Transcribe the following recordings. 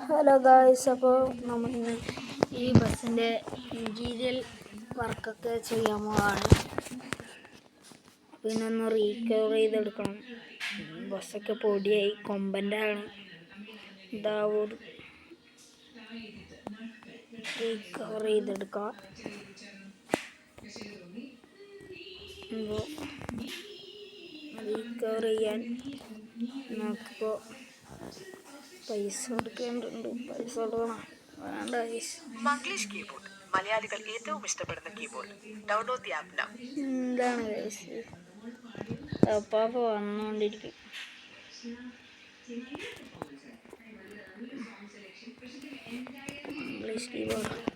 Hello guys, അപ്പോൾ നമ്മളിന്ന് ഈ ബസ്സിൻ്റെ ഇൻറ്റീരിയൽ വർക്കൊക്കെ ചെയ്യാൻ പോവാണ്. പിന്നെ ഒന്ന് റീകവർ ചെയ്തെടുക്കണം. ബസ്സൊക്കെ പൊടിയായി, കൊമ്പൻ്റെ ആണ്. ദാവൂദ് റീകവർ ചെയ്തെടുക്കാം. റീകവർ ചെയ്യാൻ നമുക്കിപ്പോൾ പൈസ കൊടുക്കേണ്ടതുണ്ട്. പൈസ കൊടുക്കണം. വേണ്ട ഗൈസ്. മംഗ്ലീഷ് കീബോർഡ് മലയാളികൾ ഏറ്റവും ഇഷ്ടപ്പെടുന്ന keyboard. Download the app now. എന്താണ് ഗൈസ്, അപ്പാപ്പ വന്നുകൊണ്ടിരിക്കും. ഇംഗ്ലീഷ് കീബോർഡ്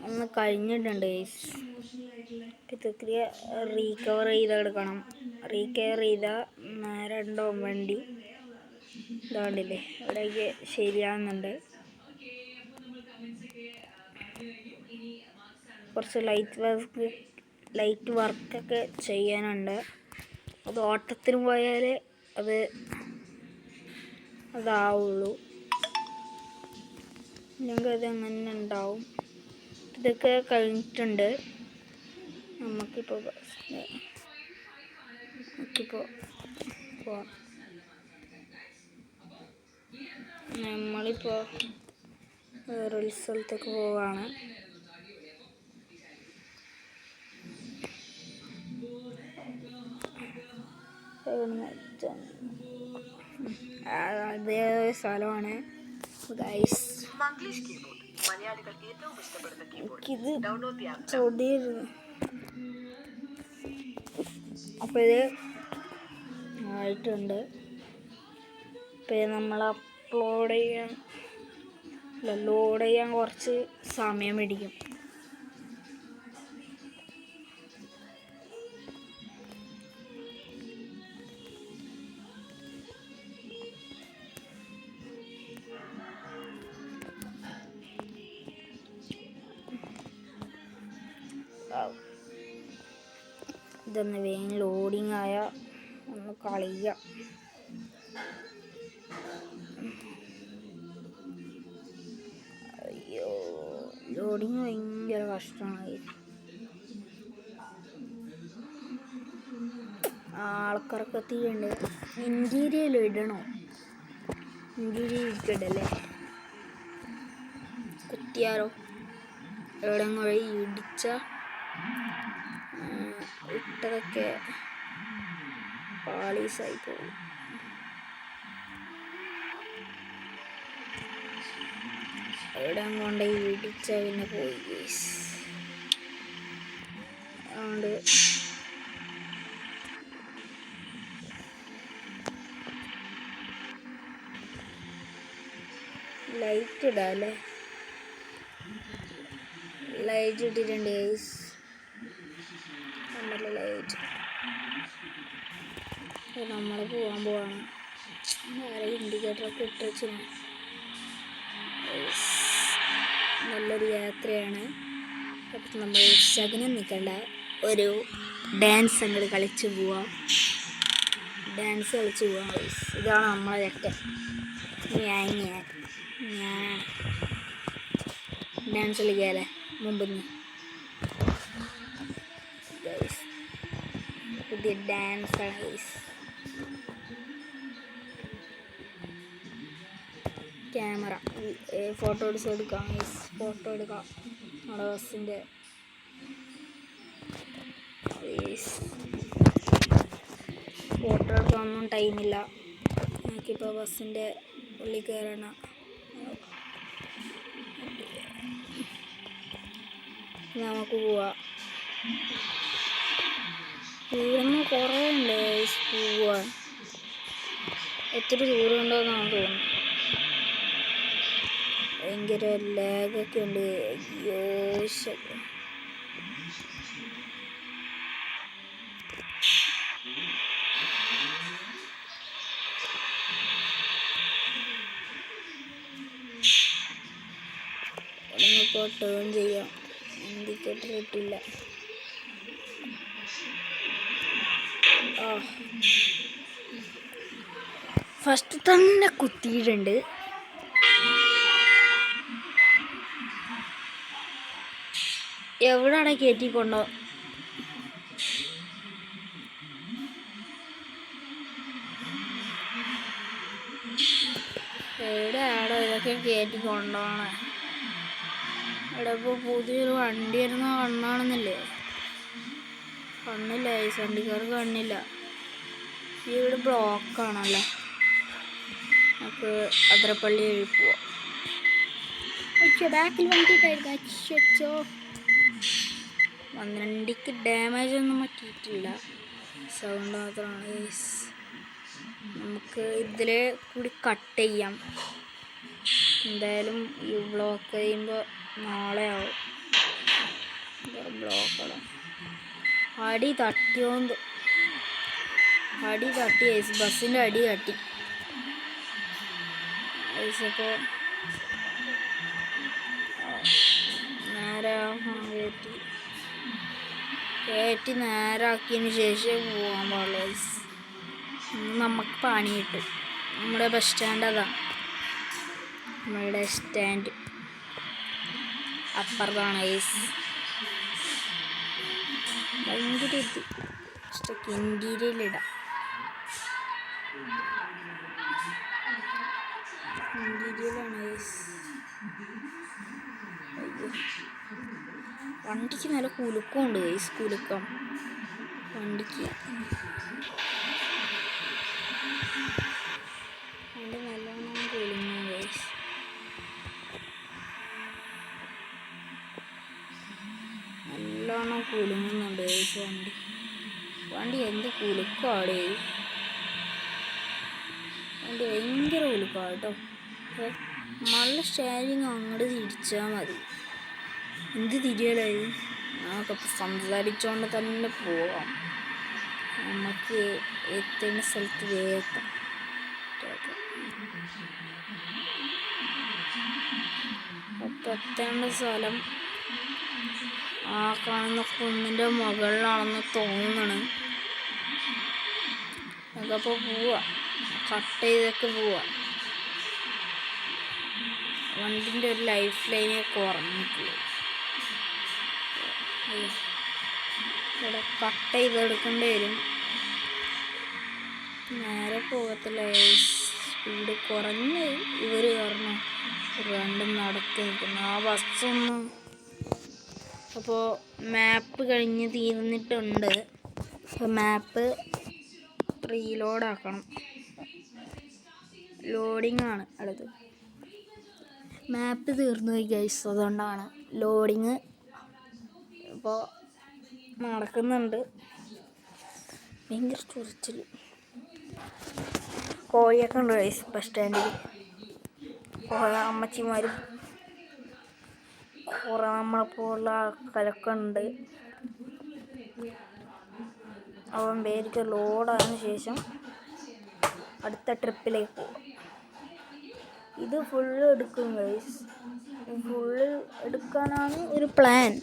ഒന്ന് കഴിഞ്ഞിട്ടുണ്ട് ഗൈസ്. ഇതൊക്കെ റീകവർ ചെയ്തെടുക്കണം. റീകവർ ചെയ്താൽ നേരെ ഉണ്ടാവും വണ്ടി. ഇതാണ്ടില്ലേ, ഇവിടേക്ക് ശരിയാകുന്നുണ്ട്. കുറച്ച് ലൈറ്റ് വർക്കൊക്കെ ചെയ്യാനുണ്ട്. അത് ഓട്ടത്തിന് പോയാലേ അതാവുള്ളൂ, ഇല്ലെങ്കിൽ അത് അങ്ങനെ ഉണ്ടാവും. ഇതൊക്കെ കഴിഞ്ഞിട്ടുണ്ട്. നമുക്കിപ്പോൾ പോവാം. നമ്മളിപ്പോൾ വേറൊരു സ്ഥലത്തേക്ക് പോവാണ്. അതേ സ്ഥലമാണ് ഗൈസ്. മംഗ്ലീഷ് കീബോർഡ് മലയാളികൾ ഏറ്റവും ഇഷ്ടപ്പെടുന്ന കീബോർഡ്. ഇത് ഡൗൺലോഡ് ദി ആപ്പ് നൗ. ചോദ്യം. അപ്പോൾ ഇത് ആയിട്ടുണ്ട്. ഇപ്പോൾ നമ്മൾ ലോഡ് ചെയ്യാൻ കുറച്ച് സമയം പിടിക്കും. ഇതൊന്ന് വേഗം ലോഡിങ് ആയ ഒന്ന് കളിക്കാം. അയ്യോ, ലോഡിങ് ഭയങ്കര കഷ്ടമാണ്. ആൾക്കാരൊക്കെ എത്തിയിട്ടുണ്ട്. ഇൻറ്റീരിയൽ ഇടണോ? ഇൻറ്റീരിയൽ ഇട്ടിടല്ലേ? കുത്തിയാലോ? എവിടെങ്ങഴി ഇടിച്ച ഇട്ടതൊക്കെ പാളീസായി പോകും. എവിടെ കൊണ്ട് ഇടിച്ച പിന്നെ പോയി ഗൈസ്. അതുകൊണ്ട് ലൈറ്റ് ഇടാം അല്ലേ? ലൈറ്റ് ഇട്ടിട്ടുണ്ട് ഗൈസ്. നല്ല ലൈറ്റ്. നമ്മൾ പോകാൻ പോവാണ്. വേറെ ഇൻഡിക്കേറ്ററൊക്കെ ഇട്ട് വെച്ചു. നല്ലൊരു യാത്രയാണ്. അപ്പം നമ്മൾ ശകനം നിൽക്കണ്ട, ഒരു ഡാൻസ് അങ്ങോട്ട് കളിച്ച് പോവാം. ഇതാണ് നമ്മളെ രക്തം. ഞാൻ ഡാൻസ് കളിക്കാല്ലേ മുമ്പിൽ പുതിയ ഡാൻസാണ് ഗൈസ്. ക്യാമറ ഫോട്ടോ എടുക്കാം ഗൈസ്. ഫോട്ടോ എടുക്കാം നമ്മുടെ ബസ്സിൻ്റെ. ഫോട്ടോ എടുക്കാനൊന്നും ടൈമില്ല. നമുക്കിപ്പോൾ ബസ്സിൻ്റെ ഉള്ളിൽ കയറണം. നമുക്ക് പോവാം. ഇവിടുന്ന് കുറേ ഉണ്ട് പോവാൻ. ഒത്തിരി ദൂരം ഉണ്ടോയെന്നാണ് തോന്നുന്നത്. ഭയങ്കര ലാഗൊക്കെ ഉണ്ട്. അയ്യോ, ശരി. ഇപ്പോൾ ടേൺ ചെയ്യാം. ഇൻഡിക്കേറ്റർ ഇട്ടില്ല. ഫസ്റ്റ് തന്നെ കുത്തിയിട്ടുണ്ട്. എവിടെയാണ് കയറ്റിക്കൊണ്ടോ? എവിടെയാണോ ഇതൊക്കെ കയറ്റിക്കൊണ്ടോണേ? ഇവിടെ ഇപ്പോൾ പുതിയൊരു വണ്ടി വരുന്ന കണ്ണാണെന്നില്ലേ? കണ്ണില്ല, ഈ വണ്ടിക്കാർക്ക് കണ്ണില്ല. ഇവിടെ ബ്ലോക്കാണല്ലോ. നമുക്ക് അതിരപ്പള്ളി വഴി പോവാം. ബാക്കിൽ വണ്ടിയിട്ടായിരിക്കും. വണ്ടിക്ക് ഡാമേജ് ഒന്നും പറ്റിയിട്ടില്ല, സൗണ്ട് മാത്രമാണ്. നമുക്ക് ഇതിലെ കൂടി കട്ട് ചെയ്യാം. എന്തായാലും ഈ ബ്ലോക്ക് ചെയ്യുമ്പോൾ നാളെ ആവും. ബ്ലോക്കാണ്. അടി തട്ടിയോണ്ട് ബസ്സിൻ്റെ അടി തട്ടി. അപ്പോൾ നേരെ കയറ്റി നേരാക്കിയതിന് ശേഷം പോകാൻ പാടുള്ളൂ. നമുക്ക് പണി കിട്ടും. നമ്മുടെ ബസ് സ്റ്റാൻഡ് അതാണ്. നമ്മളുടെ സ്റ്റാൻഡ് അപ്പുറത്താണ്. ഭയങ്കര ഇത് ഇഷ്ടമൊക്കെ ഇൻറ്റീരിയലിടാം. ഇൻറ്റീരിയലാണ്. വണ്ടിക്ക് നല്ല കുലുക്കമുണ്ട്. കുലുക്കം വണ്ടിക്ക്. വണ്ടി നല്ലോണം കുലുങ്ങും. നല്ലോണം കുലുങ്ങുന്നുണ്ട് വണ്ടി എന്ത് കുലുക്കമാണ്. വണ്ടി ഭയങ്കര കുലുക്കമാണ് കേട്ടോ. നല്ല സ്റ്റാരിങ് അങ്ങോട്ട് തിരിച്ചാൽ മതി. എന്ത് തിരിയലായി? നമുക്കപ്പോൾ സംസാരിച്ചുകൊണ്ട് തന്നെ പോകാം. നമുക്ക് എത്തേണ്ട സ്ഥലത്ത് വേഗം. അപ്പോൾ എത്തേണ്ട സ്ഥലം ആ കാണുന്ന കുന്നിൻ്റെ മുകളിലാണെന്ന് തോന്നണം. നമുക്കപ്പോൾ പോവാം. കട്ട് ചെയ്തൊക്കെ പോവാം. വണ്ടിൻ്റെ ഒരു ലൈഫ് ലൈനെ കുറഞ്ഞിട്ടുള്ളൂ. ഇവിടെ കട്ട് ചെയ്തെടുക്കേണ്ടി വരും. നേരെ പോകത്തില്ല. സ്പീഡ് കുറഞ്ഞ് ഇവർ കാരണം രണ്ടും നടത്തി നിൽക്കുന്നു. ആ ബസ്സൊന്നും അപ്പോൾ മാപ്പ് കഴിഞ്ഞ് തീർന്നിട്ടുണ്ട്. അപ്പോൾ മാപ്പ് റീലോഡാക്കണം. ലോഡിങ് ആണ് അടുത്ത്. മാപ്പ് തീർന്നു പോയി ഗൈസ്. അതുകൊണ്ടാണ് ലോഡിങ് ഇപ്പോൾ നടക്കുന്നുണ്ട്. ഭയങ്കര ചൊറിച്ചിൽ. കോഴിയൊക്കെ ഉണ്ട് ഗൈസ് ബസ് സ്റ്റാൻഡിൽ. കുറേ അമ്മച്ചിമാരും കുറേ നമ്മളെപ്പോലുള്ള ആൾക്കാരൊക്കെ ഉണ്ട്. അവൻ പേർക്ക് ലോഡായതിനു ശേഷം അടുത്ത ട്രിപ്പിലേക്ക് പോകും. ഇത് ഫുള്ള് എടുക്കും ഗൈസ്. ഫുള്ള് എടുക്കാനാണ് ഒരു പ്ലാൻ.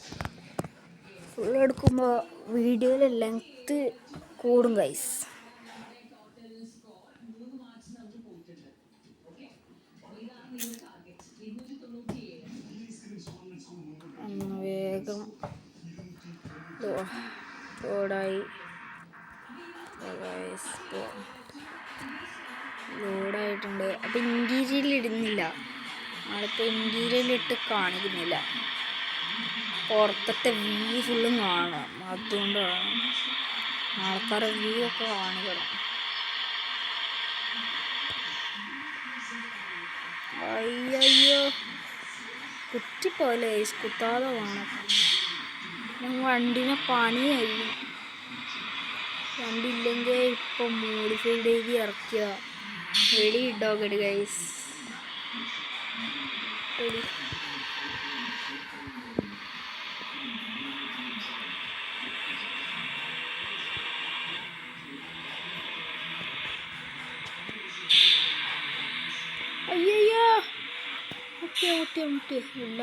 ഫുള്ള് എടുക്കുമ്പോൾ വീഡിയോയിലെ ലെങ്ത്ത് കൂടും ഗൈസ്. വേഗം ലോഡായി. ലോഡായിട്ടുണ്ട്. അപ്പോൾ ഇൻറ്റീരിയൽ ഇടുന്നില്ല. ആളിപ്പോൾ ഇൻറ്റീരിയലിട്ട് കാണിക്കുന്നില്ല. പുറത്തത്തെ വ്യൂ ഫുള്ളും കാണാം. അതുകൊണ്ടാണ് ആൾക്കാരുടെ വ്യൂ ഒക്കെ കാണിക്കണം. അയ്യോ കുറ്റിപ്പോലെ കുത്താതെ വേണം. വണ്ടിനെ പണിയായി. വണ്ടി ഇല്ലെങ്കിൽ ഇപ്പം മോഡിഫൈ ചെയ്ത് ഇറക്കിയ വെടി ഇട്ടോക്കടി ഗൈസ്. വെടി അയ്യോ മുട്ടി ഇല്ല.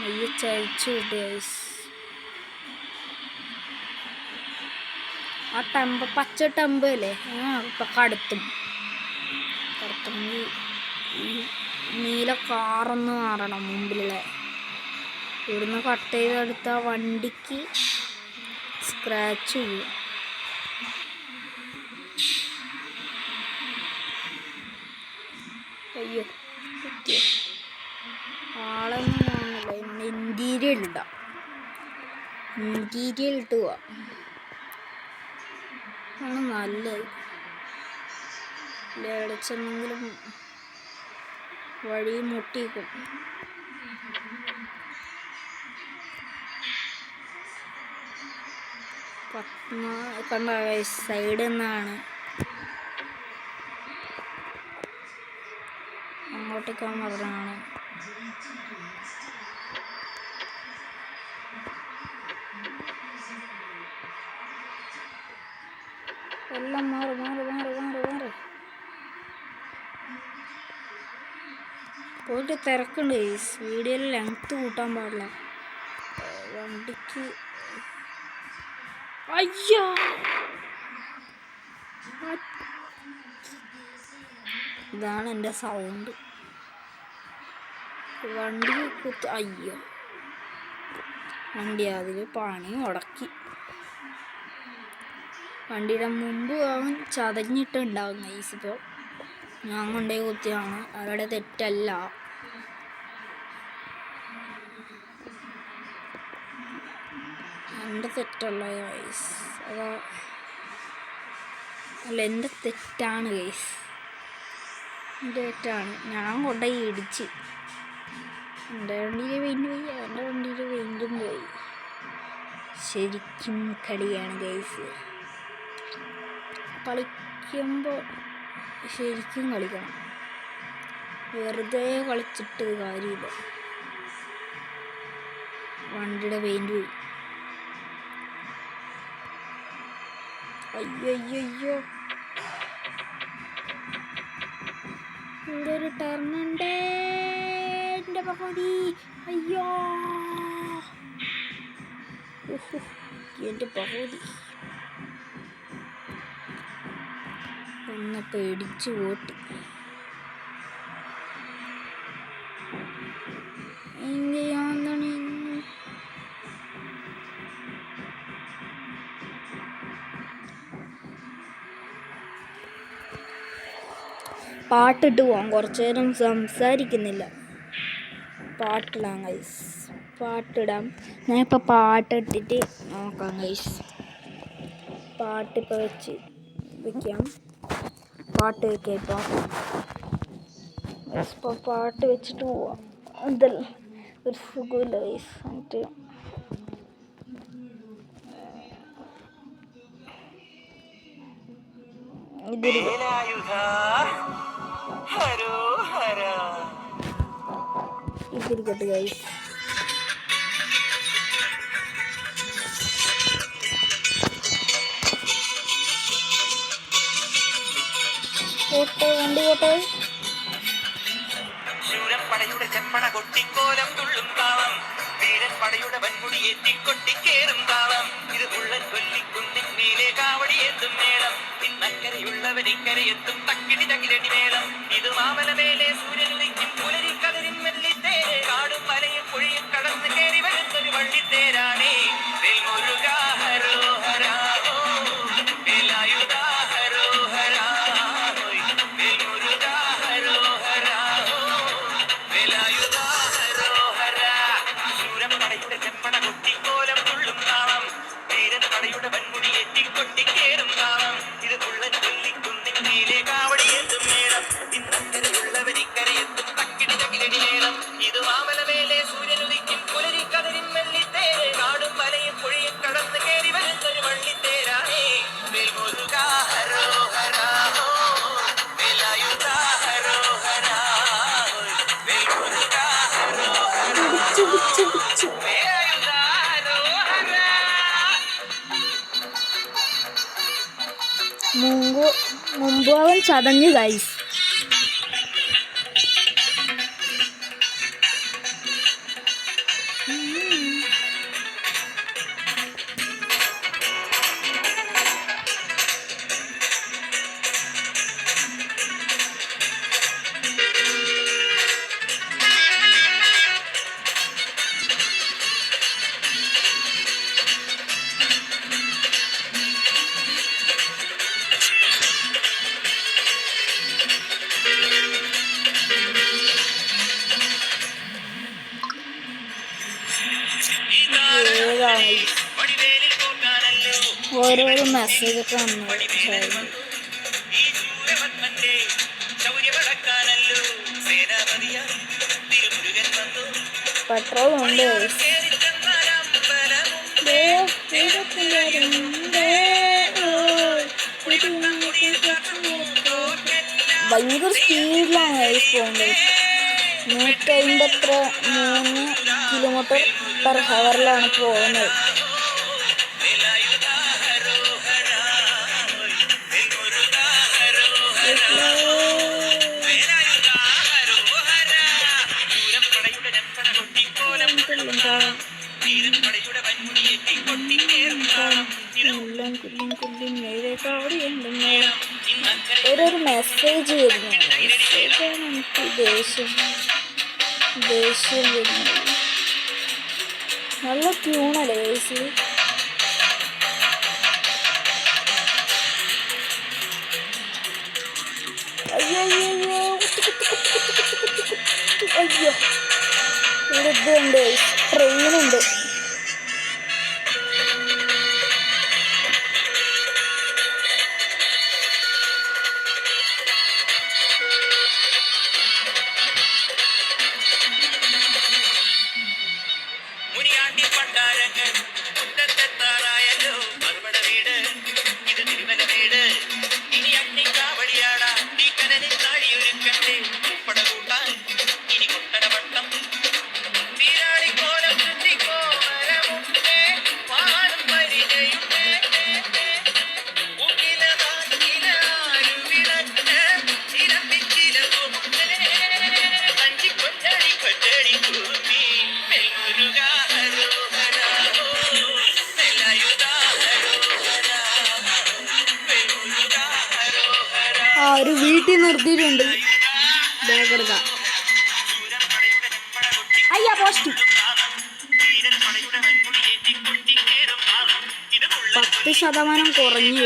നെയ്യ് ചതച്ച് വിട്ട് ഗൈസ്. ആ ടെമ്പ് പച്ച ടെമ്പ് അല്ലേ ഇപ്പം കടത്തണമെങ്കിൽ ഈ നീല കാറൊന്ന് മാറണം മുമ്പിലുള്ള. ഇവിടുന്ന് കട്ട് ചെയ്തെടുത്ത വണ്ടിക്ക് സ്ക്രാച്ച് ചെയ്യും. അയ്യോ കുത്തിയോ, ആളൊന്നും കാണുന്നില്ല. ഇന്ന് ഇൻറ്റീരിയൽ ഇടാം, ഇൻറ്റീരിയൽ ഇട്ട് പോവാം ആണ് നല്ലത്. എവിടെ ചെന്നെങ്കിലും വഴി മുട്ടിക്കും. കണ്ട സൈഡിൽ നിന്നാണ് അങ്ങോട്ടേക്ക് പറഞ്ഞാണ്. എല്ലാം മാറി മാറി മാറി മാറി മാറി പോയിട്ട് തിരക്കുണ്ട്. വീഡിയോയിൽ ലെങ്ത്ത് കൂട്ടാൻ പാടില്ല വണ്ടിക്ക്. അയ്യോ ഇതാണ് എൻ്റെ സൗണ്ട്. വണ്ടി കുത്തി. അയ്യോ വണ്ടി അതിൽ പണി മുടക്കി. വണ്ടിയുടെ മുമ്പ് അവൻ ചതഞ്ഞിട്ടുണ്ടാവും ഗൈസ്. ഇപ്പോൾ ഞാൻ കൊണ്ടുപോയി കുത്തിയാണ്, അവരുടെ തെറ്റല്ല. എൻ്റെ തെറ്റല്ല ഗൈസ്, അതാ അല്ല എൻ്റെ തെറ്റാണ് ഗൈസ്, എൻ്റെ തെറ്റാണ്. ഞാൻ കൊണ്ടുപോയി ഇടിച്ച്. എൻ്റെ വണ്ടിയിൽ പെയിൻറ്റ് പോയി, അവൻ്റെ വണ്ടിയിൽ പെയിൻറ്റും പോയി. ശരിക്കും കളിയാണ് ഗൈസ്. കളിക്കുമ്പോൾ ശരിക്കും കളിക്കണം, വെറുതെ കളിച്ചിട്ട് കാര്യമില്ല. വണ്ടിയുടെ പെയിൻറ്റ് പോയി. അയ്യോ ഇവിടെ ഒരു ടർണുണ്ട് എൻ്റെ പകുതി. അയ്യോ എൻ്റെ പകുതി ഒന്ന് പേടിച്ചു പോട്ടി. എന്താണ് പാട്ടിട്ട് പോവാം. കുറച്ചു നേരം സംസാരിക്കുന്നില്ല, പാട്ടിടാം ഗൈസ്, പാട്ടിടാം. ഞാനിപ്പോൾ പാട്ടിട്ടിട്ട് നോക്കാം ഗൈസ്. പാട്ടിപ്പോൾ വെക്കാം, പാട്ട് വെക്കാം. ഇപ്പോൾ പാട്ട് വെച്ചിട്ട് പോവാം. അതല്ല ഒരു സുഖമില്ല ഗൈസ്. എന്നിട്ട് ഇതിരിക്കട്ടെ ഗൈസ്. വണ്ടി പോട്ടെ. ശൂരപ്പടയുടെ ചെപ്പട കൊട്ടിക്കോലം തുള്ളും താളം, വീരപ്പടയുടെ വൻമുടി ഏറ്റിക്കൊട്ടിക്കേറും താളം. ഇത് ഉള്ളൻ കൊല്ലിക്കുന്നിൻ മേലെ കാവടിയെത്തും മേളം, ഇന്നക്കരയുള്ളവൻ ഇക്കരയെത്തും തക്കിടി തകിലടി മേളം. ഇത് മാമലമേലെ സൂര്യനുദിക്കും പുലരിക്കതിരും വെള്ളിത്തേര്, കാടും മലയും പൊഴിയും കടന്ന് കയറി വരുന്നൊരു വള്ളിത്തേരാണേ. വെൽമുരുകാ ഹരോഹരാ ഹോ, വേലായുധാ ഹരോഹരാ ഹോയ്, വെൽമുരുകാ ഹരോഹരാ ഹോ, വേലായുധാ ഹരോഹരാ. ശൂരപ്പടയുടെ ചെപ്പട കൊട്ടിക്കോലം തുള്ളും താളം, വീരപ്പടയുടെ വൻമുടി ഏറ്റിക്കൊട്ടിക്കേറും താളം. ഇത് ഉള്ളൻ കൊല്ലിക്കുന്നിൻ മേലെ കാവടിയെത്തും മേളം, ഇന്നക്കരയുള്ളവൻ ഇക്കരയെത്തും തക്കിടി തകിലടി മേളം. ഇത് മാമലമേലെ സൂര്യനുദിക്കും പുലരിക്കതിരും വെള്ളിത്തേര്, കാടും മലയും പൊഴിയും കടന്ന് കയറി വരുന്നൊരു വള്ളിത്തേരാണേ. വെൽമുരുകാ ഹരോഹരാ ഹോ, വേലായുധാ ഹരോഹരാ ഹോയ്, വെൽമുരുകാ ഹരോഹരാ ഹോ, വേലായുധാ ഹരോഹരാ. മുമ്പ് അവൻ ചതഞ്ഞു ഗൈസ്. ഓരോരോ മെസ്സേജൊക്കെ വന്നു. ഈ ശൂരപത്മന്റെ ശൗര്യമടക്കാനല്ലോ സേനാപതിയായി തിരുമുരുകൻ വന്നു. പെട്രോൾ ഉണ്ട്. ഭയങ്കര സ്പീഡിലാണ് പോകുന്നത്. 153 km/h പോകുന്നത്. ഓരോരു മെസ്സേജ് വരുന്നു. മെസ്സേജാണ് എനിക്ക് ദേഷ്യം വരുന്നത്. നല്ല ട്യൂണല്ലേ ഗൈസ്. അയ്യോ ഇവിടെ ഇതുണ്ട്, ട്രെയിനുണ്ട്. മുനിയാണ്ടി പണ്ടാരങ്ങൾ മുറ്റത്തെത്താറായല്ലോ മറുപട വീട് ഇത് തിരുമല വീട്. ഇനി അഗ്നിക്കാവടിയാട ഈ കനലിൽ താടിയൊരുക്കട്ടെ പട കൂട്ടാൻ ഇനി കൊട്ടടവട്ടം നീരാളിക്കോലം ചുറ്റിക്കോ മരമുട്ടേ പാടും പരിചയുണ്ടേ കൊഞ്ചടി കൂപ്പി ഒരു വീട്ടിൽ നിർത്തിയിട്ടുണ്ട്. അയ്യാ പോസ്റ്റ് 10% കുറഞ്ഞു.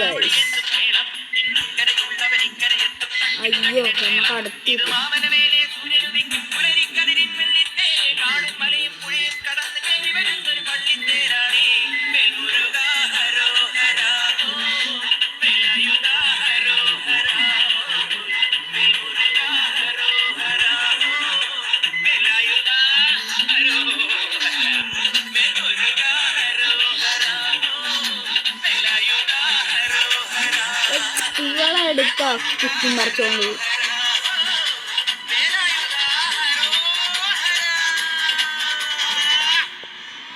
അയ്യോ നമുക്ക് അടുത്ത് ഇവളെടുത്താ കുത്തി മറിച്ചോണ്ട്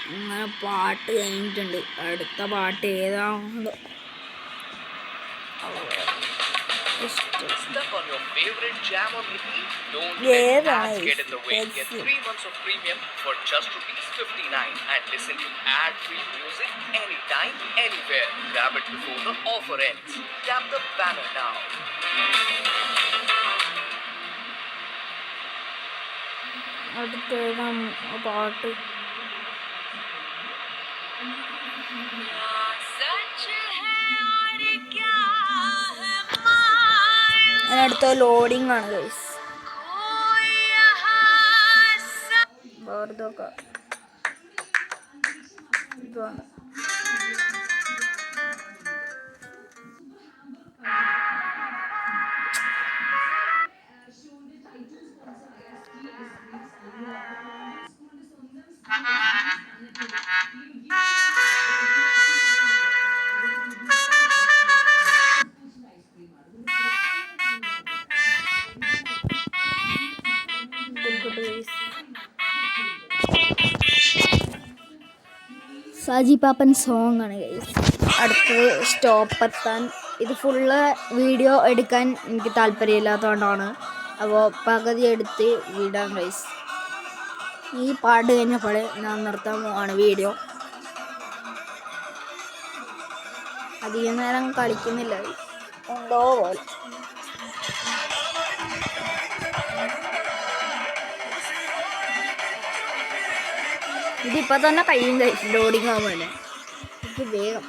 അങ്ങനെ പാട്ട് കഴിഞ്ഞിട്ടുണ്ട്. അടുത്ത പാട്ട് ഏതാണോ Stuck on your favorite jam on repeat? Don't Yeah, let ads right. get in the way. That's Get it. 3 months of premium for just ₹59 and listen to ad-free music anytime, anywhere. Grab it before the offer ends. Tap the banner now. അടുത്ത ഏതാ പാട്ട്? അതിനടുത്ത loading ആണ് guys. വെറുതൊക്കെ ഇതാണ്. സാജി പാപ്പൻ song ആണ് guys. അടുത്ത് stop എത്താൻ. ഇത് full video എടുക്കാൻ എനിക്ക് താല്പര്യമില്ലാത്തതുകൊണ്ടാണ്. അപ്പോൾ പകുതി എടുത്ത് വിടാം ഗൈസ്. ഈ പാട്ട് കഴിഞ്ഞപ്പോൾ ഞാൻ നിർത്താൻ പോവാണ് വീഡിയോ. അധികം നേരം കളിക്കുന്നില്ല, എന്തോ പോലെ. ഇതിപ്പോൾ തന്നെ കഴിയും ഗൈസ്. ലോഡിങ് ആകുമ്പോൾ തന്നെ എനിക്ക് വേഗം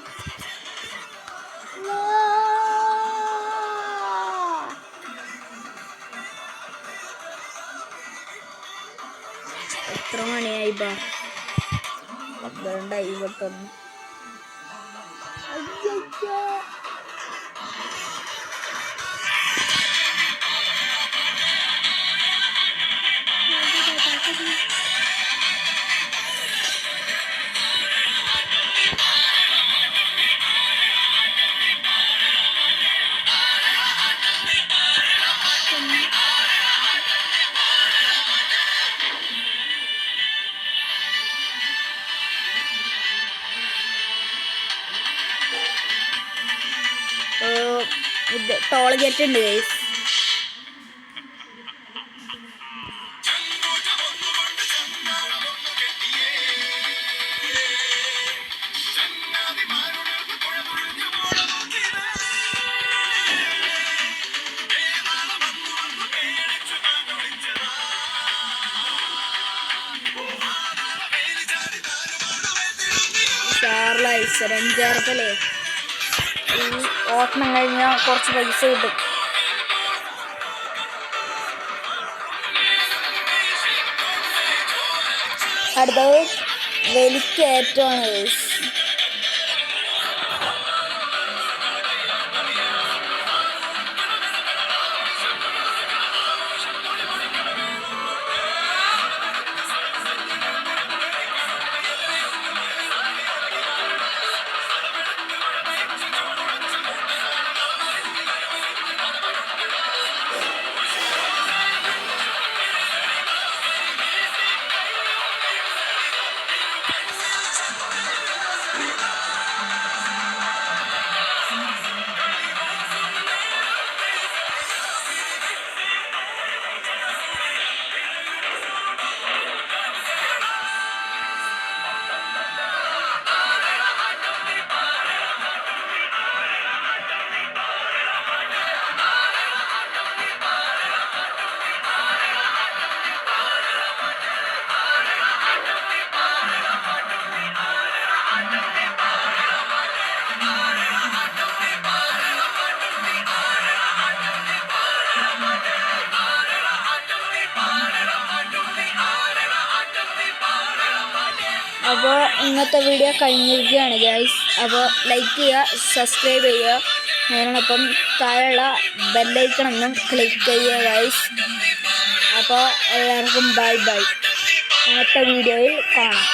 എത്ര മണിയായി? 12:51. ഇത് ടോൾ ഗേറ്റ് ഉണ്ട് ഗൈസ്. ഐശ്വര്യം ചേർത്തല്ലേ ഈ ഓട്ടം കഴിഞ്ഞാൽ കുറച്ച് പൈസ കിട്ടും. അടുത്തത് വലിക്കേറ്റമാണ് ഗൈസ്. അപ്പോൾ ഇന്നത്തെ വീഡിയോ കഴിഞ്ഞിരിക്കുകയാണ് ഗൈസ്. അപ്പോൾ ലൈക്ക് ചെയ്യുക, സബ്സ്ക്രൈബ് ചെയ്യുക, അതിനോടൊപ്പം താഴെയുള്ള ബെല്ലൈക്കണൊന്നും ക്ലിക്ക് ചെയ്യുക ഗൈസ്. അപ്പോൾ എല്ലാവർക്കും ബൈ ബൈ. അടുത്ത വീഡിയോയിൽ കാണാം.